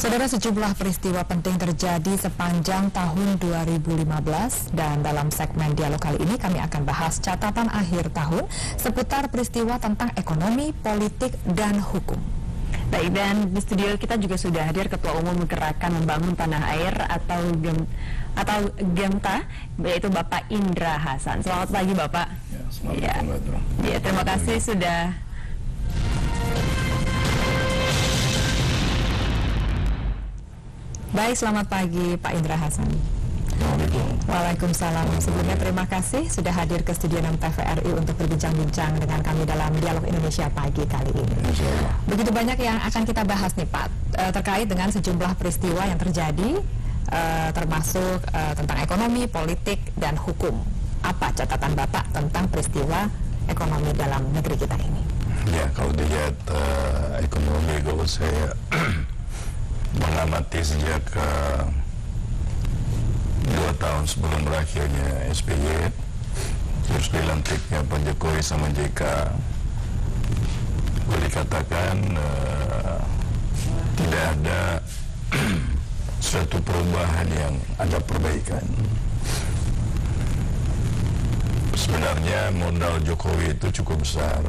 Saudara, sejumlah peristiwa penting terjadi sepanjang tahun 2015 dan dalam segmen dialog kali ini kami akan bahas catatan akhir tahun seputar peristiwa tentang ekonomi, politik, dan hukum. Baik, dan di studio kita juga sudah hadir Ketua Umum Gerakan Membangun Tanah Air atau GEMTA, yaitu Bapak Indra Hasan. Selamat pagi, Bapak. Ya, selamat pagi. Ya, terima kasih sudah. Baik, selamat pagi Pak Indra Hasan. Waalaikumsalam. Sebelumnya terima kasih sudah hadir ke Studio 6 TVRI untuk berbincang-bincang dengan kami dalam Dialog Indonesia pagi kali ini. Begitu banyak yang akan kita bahas nih Pak, terkait dengan sejumlah peristiwa yang terjadi, termasuk tentang ekonomi, politik, dan hukum. Apa catatan Bapak tentang peristiwa ekonomi dalam negeri kita ini? Ya, kalau dilihat ekonomi, kalau saya mengamati sejak 2 tahun sebelum berakhirnya SBY, terus dilantiknya Pak Jokowi sama JK, boleh dikatakan tidak ada suatu perubahan yang ada perbaikan. Sebenarnya modal Jokowi itu cukup besar,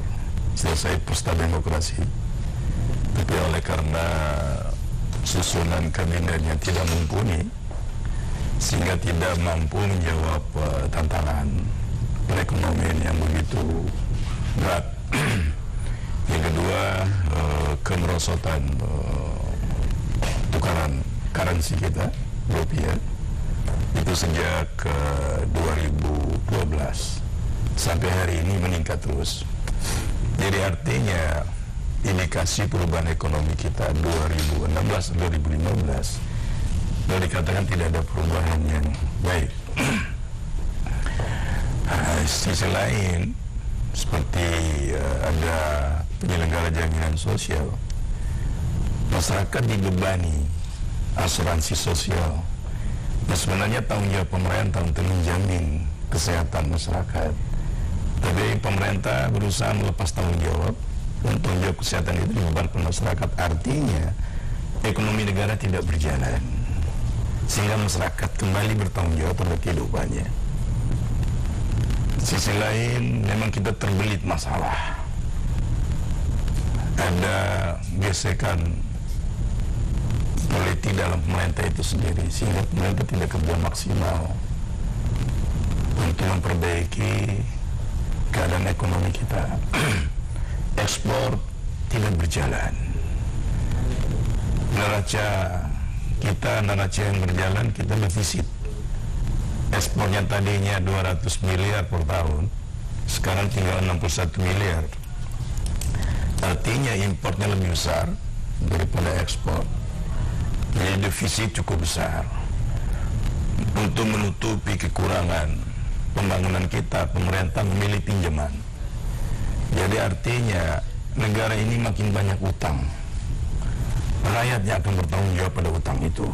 selesai pesta demokrasi, tapi oleh karena susunan kabinetnya tidak mumpuni, sehingga tidak mampu menjawab tantangan perekonomian yang begitu berat. Yang kedua, kemerosotan tukaran currency kita, rupiah, itu sejak 2012 sampai hari ini meningkat terus. Jadi artinya indikasi perubahan ekonomi kita 2016-2015 boleh dikatakan tidak ada perubahan yang baik. Sisi lain, seperti ada penyelenggara jaminan sosial, masyarakat dibebani asuransi sosial. Nah, sebenarnya tanggung jawab pemerintah untuk menjamin kesehatan masyarakat, tapi pemerintah berusaha melepas tanggung jawab untuk jawab kesehatan itu dibebankan masyarakat. Artinya ekonomi negara tidak berjalan, sehingga masyarakat kembali bertanggung jawab pada kehidupannya. Sisi lain, memang kita terbelit masalah, ada gesekan politik dalam pemerintah itu sendiri, sehingga pemerintah tidak kerja maksimal untuk memperbaiki keadaan ekonomi kita. Ekspor tidak berjalan, neraca yang berjalan, kita defisit. Ekspornya tadinya 200 miliar per tahun, sekarang tinggal 61 miliar. Artinya importnya lebih besar daripada ekspor, jadi defisit cukup besar. Untuk menutupi kekurangan pembangunan kita, pemerintah memilih pinjaman. Jadi artinya negara ini makin banyak utang, rakyatnya akan bertanggung jawab pada utang itu.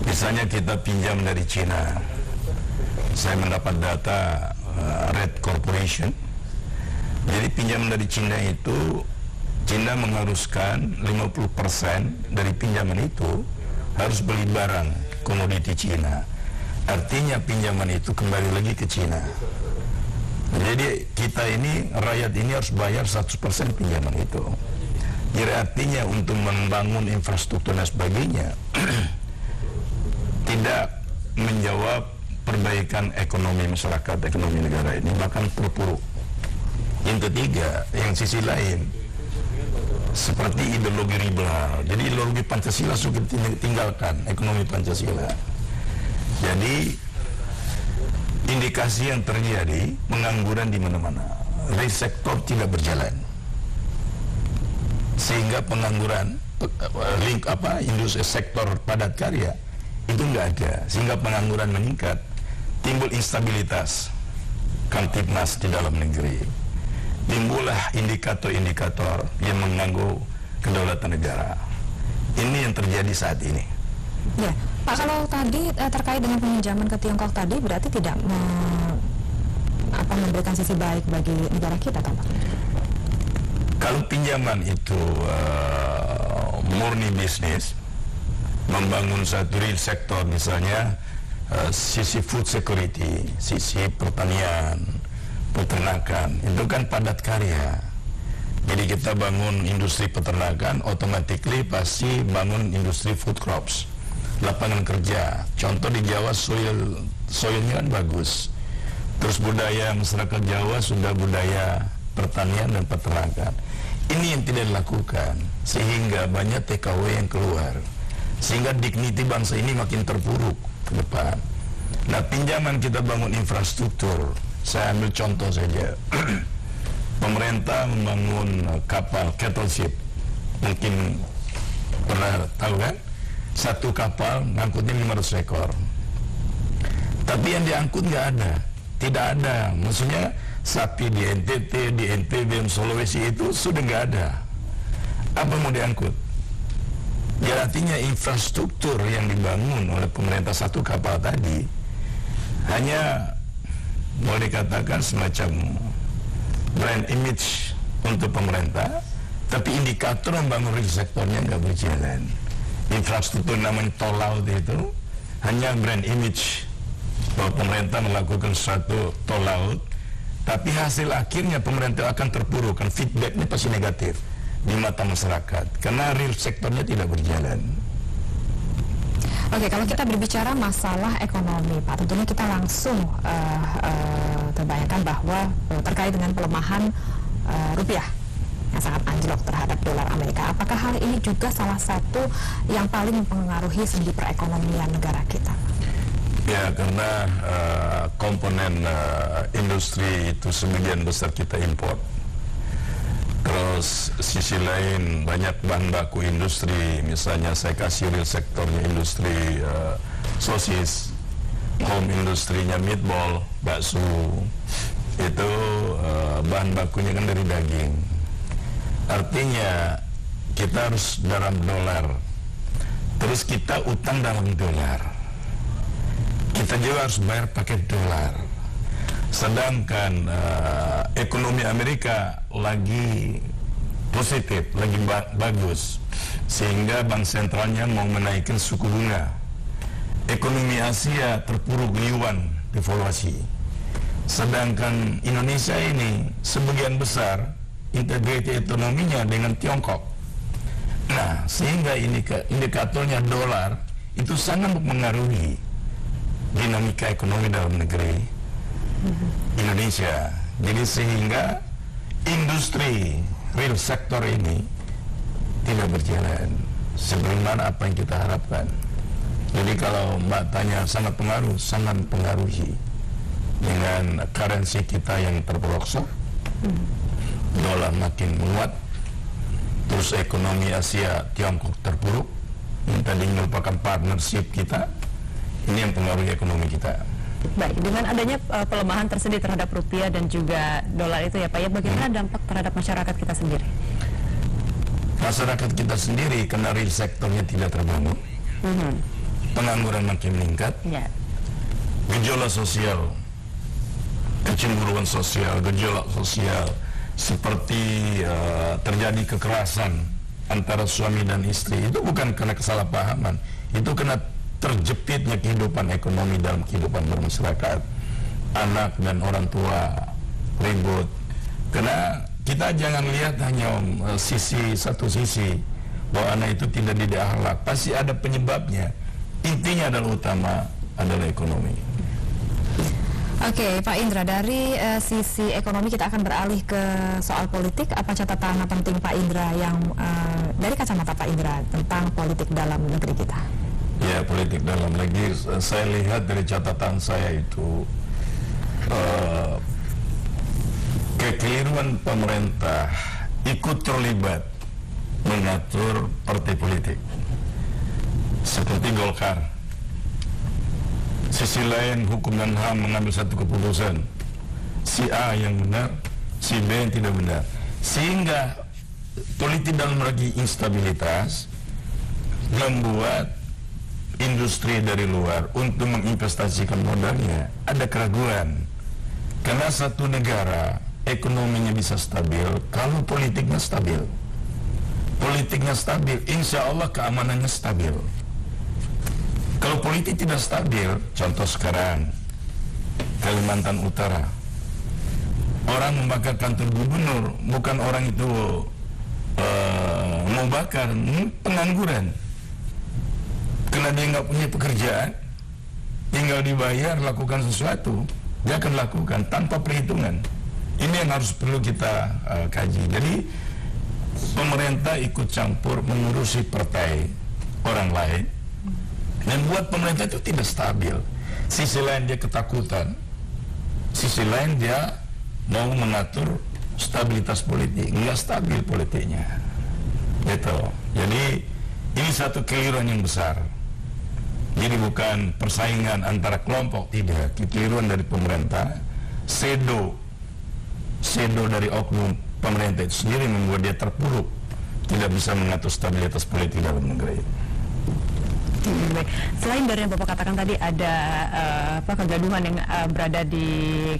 Misalnya kita pinjam dari Cina, saya mendapat data Red Corporation, jadi pinjaman dari Cina itu, Cina mengharuskan 50% dari pinjaman itu harus beli barang komoditi Cina. Artinya pinjaman itu kembali lagi ke Cina. Jadi kita ini, rakyat ini harus bayar 100% pinjaman itu. Jadi artinya untuk membangun infrastruktur dan sebagainya tidak menjawab perbaikan ekonomi masyarakat, ekonomi negara ini, bahkan terpuruk. Yang ketiga, yang sisi lain, seperti ideologi liberal. Jadi ideologi Pancasila sudah tinggalkan ekonomi Pancasila. Jadi indikasi yang terjadi, pengangguran di mana-mana, dari sektor tidak berjalan, sehingga pengangguran industri sektor padat karya itu nggak ada, sehingga pengangguran meningkat, timbul instabilitas, kamtipmas di dalam negeri, timbullah indikator-indikator yang mengganggu kedaulatan negara. Ini yang terjadi saat ini. Ya, Pak, kalau tadi terkait dengan peminjaman ke Tiongkok tadi berarti tidak memberikan sisi baik bagi negara kita tampaknya. Kalau pinjaman itu murni bisnis, membangun satu real sektor, misalnya sisi food security, sisi pertanian, peternakan, itu kan padat karya. Jadi kita bangun industri peternakan, automatically pasti bangun industri food crops, lapangan kerja. Contoh di Jawa soilnya kan bagus. Terus budaya masyarakat Jawa sudah budaya pertanian dan peternakan. Ini yang tidak dilakukan, sehingga banyak TKW yang keluar, sehingga dignity bangsa ini makin terpuruk ke depan. Nah, pinjaman kita bangun infrastruktur, saya ambil contoh saja. Pemerintah membangun kapal cattle ship, mungkin pernah tahu kan, satu kapal ngangkutnya 500 ekor, tapi yang diangkut nggak ada, tidak ada, maksudnya sapi di NTT, di NTB, Sulawesi itu sudah nggak ada. Apa mau diangkut? Ya, artinya infrastruktur yang dibangun oleh pemerintah satu kapal tadi hanya boleh dikatakan semacam brand image untuk pemerintah, tapi indikator membangun real sektornya nggak berjalan. Infrastruktur namanya tol laut itu hanya brand image bahwa pemerintah melakukan suatu tol laut, tapi hasil akhirnya pemerintah akan terpuruk, kan feedbacknya pasti negatif di mata masyarakat karena real sektornya tidak berjalan. Oke, kalau kita berbicara masalah ekonomi, Pak, tentunya kita langsung terbayangkan bahwa terkait dengan pelemahan rupiah yang sangat anjlok terhadap dolar Amerika. Apakah hal ini juga salah satu yang paling mempengaruhi sendi perekonomian negara kita? Ya, karena komponen industri itu sebagian besar kita import. Terus sisi lain banyak bahan baku industri, misalnya saya kasih real sektornya industri sosis, home industrinya meatball, bakso, itu bahan bakunya kan dari daging. Artinya kita harus dalam dolar, terus kita utang dalam dolar, kita juga harus bayar pakai dolar. Sedangkan ekonomi Amerika lagi positif, lagi bagus, sehingga bank sentralnya mau menaikkan suku bunga. Ekonomi Asia terpuruk, yuan devaluasi. Sedangkan Indonesia ini sebagian besar integrasi ekonominya dengan Tiongkok. Nah, sehingga indikatornya dolar itu sangat mempengaruhi dinamika ekonomi dalam negeri Indonesia. Jadi sehingga industri real sektor ini tidak berjalan sebagaimana apa yang kita harapkan. Jadi kalau Mbak tanya sangat pengaruh, sangat mempengaruhi dengan currency kita yang terperosok, dolar makin menguat, terus ekonomi Asia Tiongkok terpuruk, yang tadi merupakan partnership kita, ini yang mempengaruhi ekonomi kita. Baik, dengan adanya pelemahan tersedih terhadap rupiah dan juga dolar itu ya Pak, ya bagaimana dampak terhadap masyarakat kita sendiri? Masyarakat kita sendiri karena real sektornya tidak terbangun, pengangguran makin meningkat, gejolak sosial, kecemburuan sosial, gejolak sosial seperti terjadi kekerasan antara suami dan istri, itu bukan karena kesalahpahaman, itu karena terjepitnya kehidupan ekonomi dalam kehidupan bermasyarakat. Anak dan orang tua ribut. Karena kita jangan lihat hanya satu sisi bahwa anak itu tidak dididik akhlak. Pasti ada penyebabnya. Intinya adalah utama adalah ekonomi. Oke, Pak Indra, dari sisi ekonomi kita akan beralih ke soal politik. Apa catatan penting Pak Indra yang dari kacamata Pak Indra tentang politik dalam negeri kita? Ya, politik dalam negeri, saya lihat dari catatan saya itu kekeliruan pemerintah ikut terlibat mengatur partai politik seperti Golkar. Sisi lain hukum dan HAM mengambil satu keputusan, si A yang benar, si B yang tidak benar, sehingga politik dalam negeri instabilitas membuat industri dari luar untuk menginvestasikan modalnya ada keraguan. Karena satu negara ekonominya bisa stabil kalau politiknya stabil. politiknya stabil, insya Allah keamanannya stabil. Kalau politik tidak stabil, contoh sekarang Kalimantan Utara, orang membakar kantor gubernur, bukan orang itu mau bakar, pengangguran, karena dia nggak punya pekerjaan, tinggal dibayar lakukan sesuatu, dia akan lakukan tanpa perhitungan. Ini yang harus perlu kita kaji. Jadi pemerintah ikut campur mengurusi partai orang lain, dan buat pemerintah itu tidak stabil. Sisi lain dia ketakutan, sisi lain dia mau mengatur stabilitas politik, nggak stabil politiknya, gitu. Jadi ini satu keliruan yang besar. Jadi bukan persaingan antara kelompok, tidak, keliruan dari pemerintah. Sedo dari oknum pemerintah itu sendiri membuat dia terpuruk, tidak bisa mengatur stabilitas politik dalam negeri. Baik. Selain dari yang Bapak katakan tadi ada kegaduhan yang berada di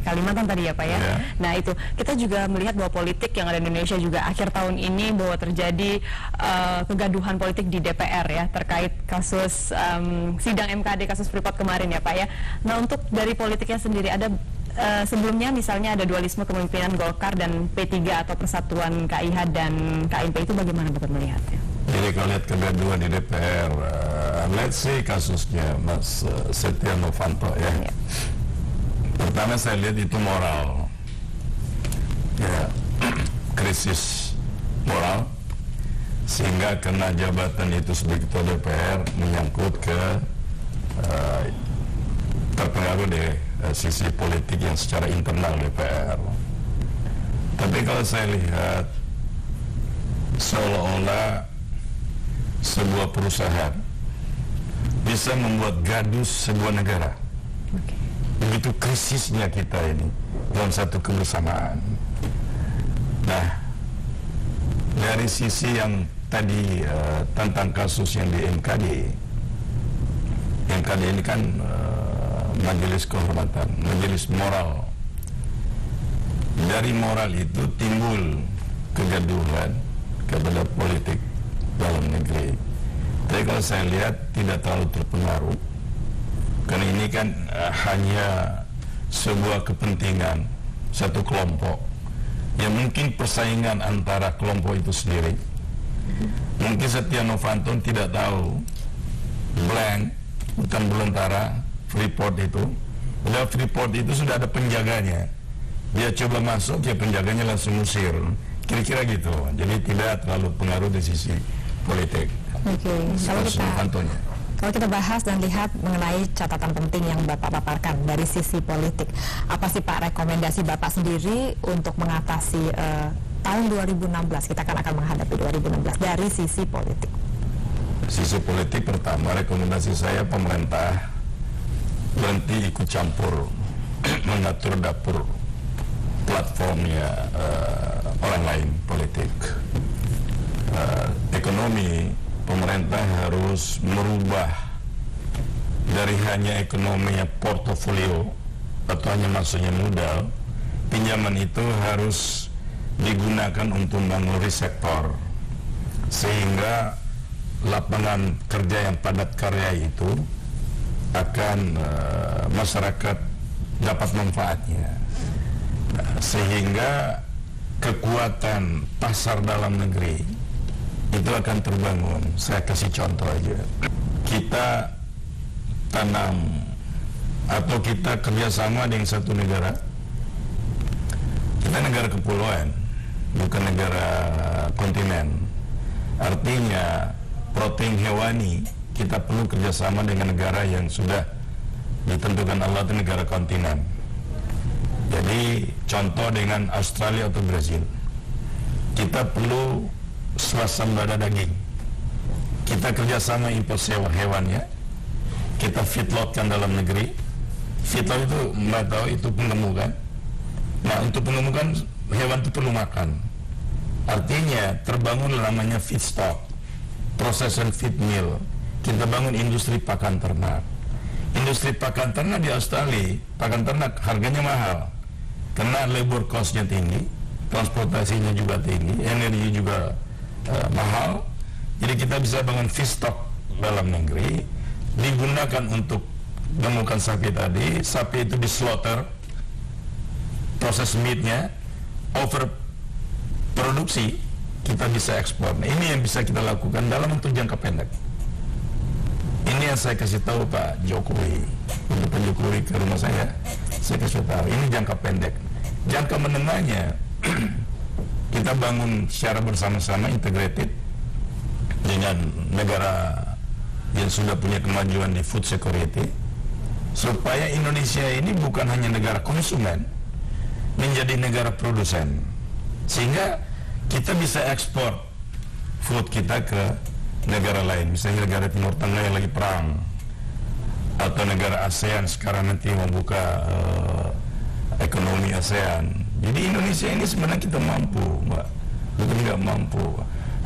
Kalimantan tadi ya Pak ya. Yeah. Nah itu kita juga melihat bahwa politik yang ada di Indonesia juga akhir tahun ini bahwa terjadi kegaduhan politik di DPR ya terkait kasus sidang MKD kasus Freeport kemarin ya Pak ya. Nah untuk dari politiknya sendiri ada sebelumnya misalnya ada dualisme kepemimpinan Golkar dan P3 atau Persatuan KIH dan KMP, itu bagaimana Bapak melihatnya? Jadi kalau lihat kegaduhan di DPR, let's say kasusnya Mas Setia Novanto ya. Pertama saya lihat itu moral, ya, krisis moral, sehingga kena jabatan itu sebagai ketua DPR menyangkut ke terpengaruh deh sisi politik yang secara internal DPR. Tapi kalau saya lihat seolah-olah sebuah perusahaan bisa membuat gaduh sebuah negara. Begitu krisisnya kita ini dalam satu kebersamaan. Nah, dari sisi yang tadi tentang kasus yang di MKD ini kan majelis kehormatan, majelis moral. Dari moral itu timbul kegaduhan kepada politik dalam negeri. Tapi kalau saya lihat tidak terlalu terpengaruh, karena ini kan hanya sebuah kepentingan satu kelompok yang mungkin persaingan antara kelompok itu sendiri. Mungkin Setia Novanto tidak tahu blank, bukan belantara, Freeport itu, udah Freeport itu sudah ada penjaganya. Dia coba masuk, ya penjaganya langsung usir. Kira-kira gitu. Jadi tidak terlalu pengaruh di sisi politik. Oke. Kalau kita bahas dan lihat mengenai catatan penting yang Bapak paparkan dari sisi politik, apa sih Pak rekomendasi Bapak sendiri untuk mengatasi tahun 2016? Kita akan menghadapi 2016 dari sisi politik. Sisi politik pertama, rekomendasi saya pemerintah berhenti ikut campur mengatur dapur platformnya orang lain politik. Ekonomi, pemerintah harus merubah dari hanya ekonominya portofolio atau hanya masuknya modal. Pinjaman itu harus digunakan untuk membangun sektor, sehingga lapangan kerja yang padat karya itu akan masyarakat dapat manfaatnya, sehingga kekuatan pasar dalam negeri itu akan terbangun. Saya kasih contoh aja, kita tanam atau kita kerjasama dengan satu negara, kita negara kepulauan, bukan negara kontinen. Artinya protein hewani kita perlu kerjasama dengan negara yang sudah ditentukan Allah itu negara kontinen. Jadi contoh dengan Australia atau Brazil, kita perlu swasembada daging. Kita kerjasama impor sewa hewannya, kita feedlotkan dalam negeri. Feedlot itu Mbak tahu itu penemu kan. Nah untuk penemu kan hewan itu perlu makan. Artinya terbangun namanya feedstock, proses and feed mill. Kita bangun industri pakan ternak. Industri pakan ternak di Australia, pakan ternak harganya mahal karena labor cost-nya tinggi, transportasinya juga tinggi, energi juga mahal. Jadi kita bisa bangun feedstock dalam negeri, digunakan untuk menemukan sapi tadi. Sapi itu di slaughter, proses meatnya, over produksi, kita bisa ekspor. Nah, ini yang bisa kita lakukan dalam untuk jangka pendek. Ini yang saya kasih tahu Pak Jokowi, untuk Pak Jokowi ke rumah saya kasih tahu, ini jangka pendek. Jangka menengahnya, kita bangun secara bersama-sama, integrated, dengan negara yang sudah punya kemajuan di food security, supaya Indonesia ini bukan hanya negara konsumen, menjadi negara produsen, sehingga kita bisa ekspor food kita ke negara lain, misalnya negara Timur Tengah yang lagi perang, atau negara ASEAN sekarang nanti membuka ekonomi ASEAN. Jadi Indonesia ini sebenarnya kita mampu, Mbak, bukan nggak mampu,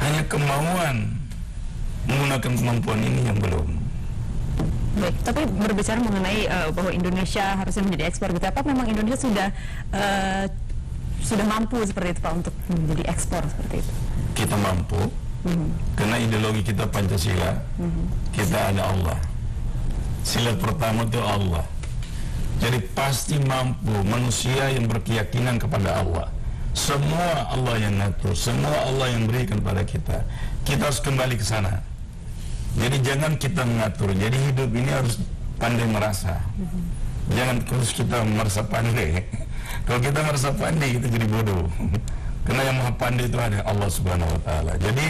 hanya kemauan menggunakan kemampuan ini yang belum. Baik, tapi berbicara mengenai bahwa Indonesia harusnya menjadi ekspor gitu, apa memang Indonesia sudah mampu seperti itu Pak untuk menjadi ekspor seperti itu? Kita mampu, karena ideologi kita Pancasila, kita ada Allah. Sila pertama itu Allah. Jadi pasti mampu manusia yang berkeyakinan kepada Allah. Semua Allah yang ngatur, semua Allah yang berikan pada kita. Kita harus kembali ke sana. Jadi jangan kita mengatur. Jadi hidup ini harus pandai merasa. Jangan terus kita merasa pandai. Kalau kita merasa pandai, kita jadi bodoh. Karena yang maha pandai itu ada Allah Subhanahu Wa Taala. Jadi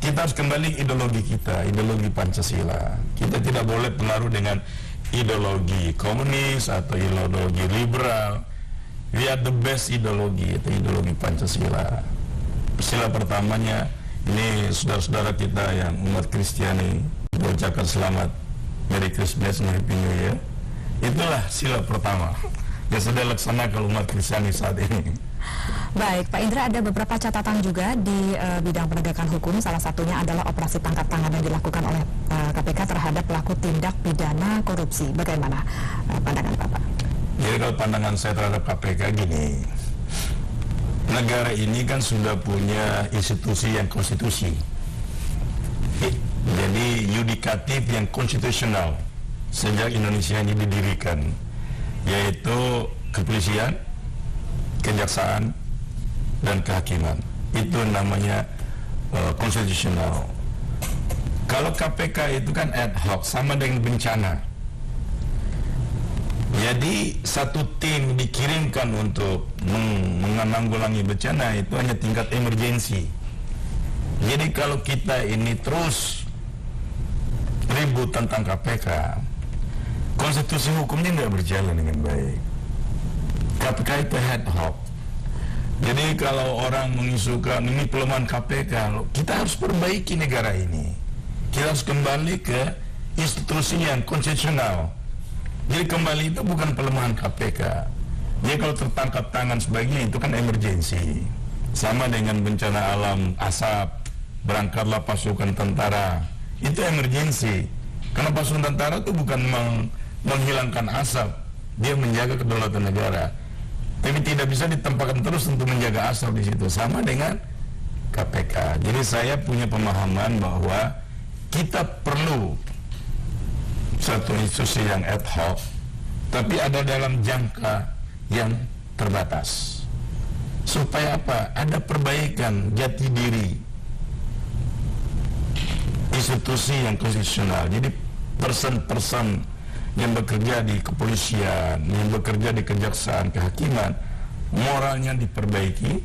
kita harus kembali ideologi kita, ideologi Pancasila. Kita tidak boleh pengaruh dengan ideologi komunis atau ideologi liberal. Lihat the best ideologi, itu ideologi Pancasila. Sila pertamanya, ini saudara-saudara kita yang umat Kristiani, ucapkan selamat Merry Christmas, Happy New Year. Itulah sila pertama yang sudah laksanakan umat Kristiani saat ini. Baik, Pak Indra, ada beberapa catatan juga di bidang penegakan hukum. Salah satunya adalah operasi tangkap tangan yang dilakukan oleh KPK terhadap pelaku tindak pidana korupsi. Bagaimana pandangan Bapak? Jadi kalau pandangan saya terhadap KPK gini, negara ini kan sudah punya institusi yang konstitusi. Jadi yudikatif yang konstitusional sejak Indonesia ini didirikan, yaitu kepolisian, kejaksaan, dan kehakiman. Itu namanya konstitusional. Kalau KPK itu kan ad hoc, sama dengan bencana. Jadi satu tim dikirimkan untuk menanggulangi bencana itu hanya tingkat emergensi. Jadi kalau kita ini terus ribut tentang KPK, konstitusi hukumnya nggak berjalan dengan baik. KPK itu ad hoc. Jadi kalau orang mengisukan ini pelemahan KPK, kita harus perbaiki negara ini. Kita harus kembali ke institusi yang konstitusional. Jadi kembali itu bukan pelemahan KPK. Jadi kalau tertangkap tangan sebagainya itu kan emergensi. Sama dengan bencana alam, asap, berangkatlah pasukan tentara. Itu emergensi. Karena pasukan tentara itu bukan menghilangkan asap, dia menjaga kedaulatan negara. Tapi tidak bisa ditempatkan terus untuk menjaga asap di situ. Sama dengan KPK. Jadi saya punya pemahaman bahwa kita perlu satu institusi yang ad hoc, tapi ada dalam jangka yang terbatas. Supaya apa? Ada perbaikan jati diri institusi yang konstitusional. Jadi person-person yang bekerja di kepolisian, yang bekerja di kejaksaan, kehakiman, moralnya diperbaiki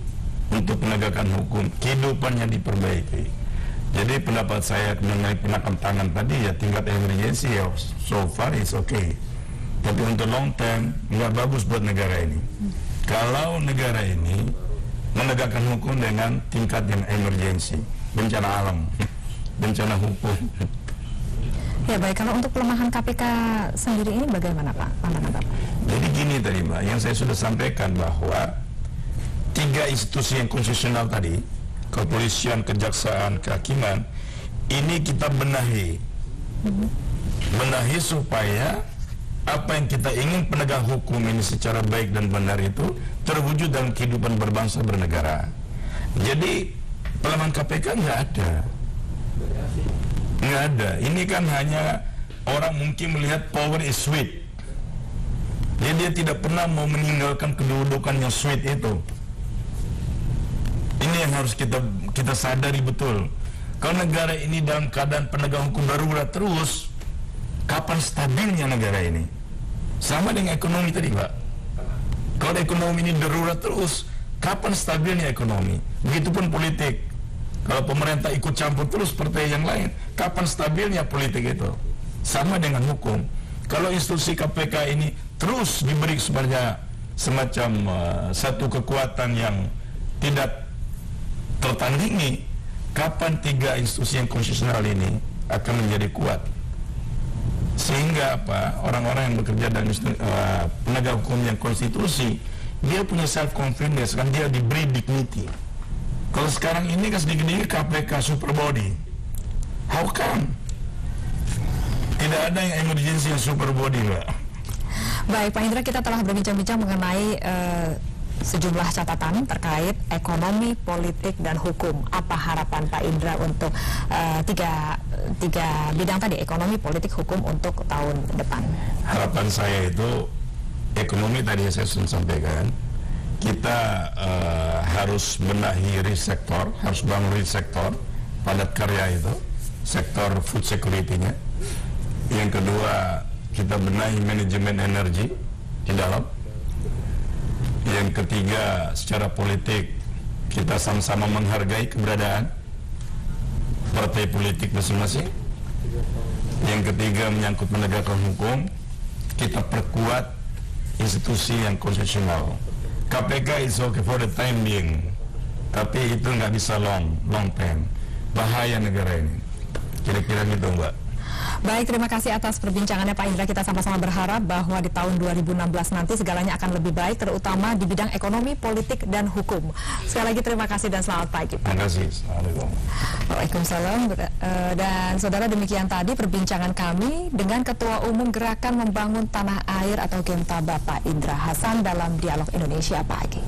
untuk penegakan hukum, kehidupannya diperbaiki. Jadi pendapat saya mengenai penangkap tangan tadi ya tingkat emergensi ya so far is okay. Tapi untuk long term nggak bagus buat negara ini. Kalau negara ini menegakkan hukum dengan tingkat yang emergensi, bencana alam, bencana hukum. Ya baik, kalau untuk pelemahan KPK sendiri ini bagaimana Pak pandangan Bapak? Jadi gini tadi Mbak, yang saya sudah sampaikan bahwa 3 institusi yang konstitusional tadi, kepolisian, kejaksaan, kehakiman, ini kita benahi supaya apa yang kita ingin penegak hukum ini secara baik dan benar itu terwujud dalam kehidupan berbangsa bernegara. Jadi pelemahan KPK nggak ada. Nggak ada. Ini kan hanya orang mungkin melihat power is sweet. Jadi dia tidak pernah mau meninggalkan kedudukan yang sweet itu. Ini yang harus kita sadari betul. Kalau negara ini dalam keadaan penegak hukum darurat terus, kapan stabilnya negara ini? Sama dengan ekonomi tadi, Pak. Kalau ekonomi ini darurat terus, kapan stabilnya ekonomi? Begitupun politik. Kalau pemerintah ikut campur terus seperti yang lain, kapan stabilnya politik itu? Sama dengan hukum. Kalau institusi KPK ini terus diberi sebenarnya semacam satu kekuatan yang tidak tertandingi, kapan tiga institusi yang konstitusional ini akan menjadi kuat? Sehingga apa, orang-orang yang bekerja dalam penegak hukum yang konstitusi, dia punya self confidence, kan dia diberi dignity. Kalau sekarang ini kan sedikit-sedikit KPK super body. How come? Tidak ada yang emergency yang super body, Mbak. Baik, Pak Indra, kita telah berbincang-bincang mengenai sejumlah catatan terkait ekonomi, politik, dan hukum. Apa harapan Pak Indra untuk tiga bidang tadi, ekonomi, politik, hukum untuk tahun depan? Harapan saya itu, ekonomi tadi saya sudah sampaikan, kita harus benahi risk sektor, harus bangun risk sektor, padat karya itu, sektor food security-nya. Yang kedua, kita benahi manajemen energi di dalam. Yang ketiga, secara politik kita sama-sama menghargai keberadaan partai politik masing-masing. Yang ketiga, menyangkut menegakkan hukum, kita perkuat institusi yang konstitusional. KPK is okay for the time being, tapi itu nggak bisa long term. Bahaya negara ini. Kira-kira gitu, Mbak. Baik, terima kasih atas perbincangannya Pak Indra. Kita sama-sama berharap bahwa di tahun 2016 nanti segalanya akan lebih baik, terutama di bidang ekonomi, politik, dan hukum. Sekali lagi terima kasih dan selamat pagi, Pak. Terima kasih. Assalamualaikum. Waalaikumsalam. Dan saudara, demikian tadi perbincangan kami dengan Ketua Umum Gerakan Membangun Tanah Air atau GEMTA, Bapak Indra Hasan, dalam Dialog Indonesia Pagi.